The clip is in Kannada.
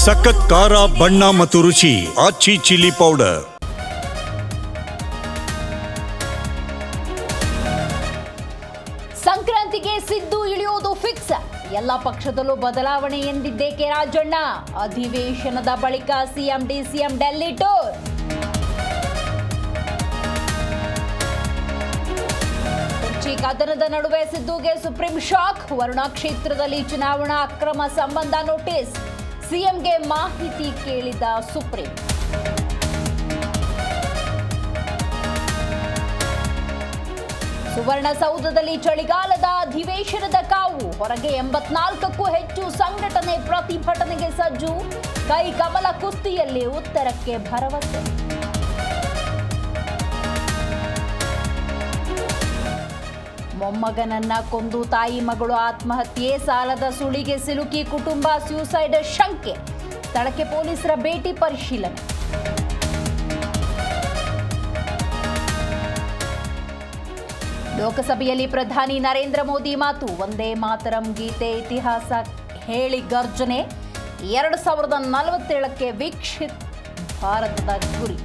ಸಖತ್ ಖಾರ ಬಣ್ಣ ಮತ್ತು ರುಚಿ ಆಚಿ ಚಿಲ್ಲಿ ಪೌಡರ್. ಸಂಕ್ರಾಂತಿಗೆ ಸಿದ್ದು ಇಳಿಯೋದು ಫಿಕ್ಸ್. ಎಲ್ಲ ಪಕ್ಷದಲ್ಲೂ ಬದಲಾವಣೆ ಎಂದಿದ್ದೇ ಕೆ ರಾಜಣ್ಣ. ಅಧಿವೇಶನದ ಬಳಿಕ ಸಿಎಂ ಡಿಸಿಎಂ ಡೆಲ್ಲಿ ಟೂರ್. ಕುರ್ಚಿ ಕದನದ ನಡುವೆ ಸಿದ್ದುಗೆ ಸುಪ್ರೀಂ ಶಾಕ್. ವರುಣಾ ಕ್ಷೇತ್ರದಲ್ಲಿ ಚುನಾವಣಾ ಅಕ್ರಮ ಸಂಬಂಧ ನೋಟಿಸ್. ಸಿಎಂಗೆ ಮಾಹಿತಿ ಕೇಳಿದ ಸುಪ್ರೀಂ. ಸುವರ್ಣಸೌಧದಲ್ಲಿ ಚಳಿಗಾಲದ ಅಧಿವೇಶನದ ಕಾವು. ಹೊರಗೆ 84ಕ್ಕೂ ಹೆಚ್ಚು ಸಂಘಟನೆ ಪ್ರತಿಭಟನೆಗೆ ಸಜ್ಜು. ಕೈ ಕಮಲ ಕುಸ್ತಿಯಲ್ಲಿ ಉತ್ತರಕ್ಕೆ ಭರವಸೆ. ಮೊಮ್ಮಗನನ್ನ ಕೊಂದು ತಾಯಿ ಮಗಳು ಆತ್ಮಹತ್ಯೆ. ಸಾಲದ ಸುಳಿಗೆ ಸಿಲುಕಿ ಕುಟುಂಬ ಸ್ಯೂಸೈಡ್ ಶಂಕೆ. ಸ್ಥಳಕ್ಕೆ ಪೊಲೀಸರ ಭೇಟಿ ಪರಿಶೀಲನೆ. ಲೋಕಸಭೆಯಲ್ಲಿ ಪ್ರಧಾನಿ ನರೇಂದ್ರ ಮೋದಿ ಮಾತು. ವಂದೇ ಮಾತರಂ ಗೀತೆ ಇತಿಹಾಸ ಹೇಳಿ ಗರ್ಜನೆ. 2047ಕ್ಕೆ ವಿಕಸಿತ ಭಾರತದ ಗುರಿ.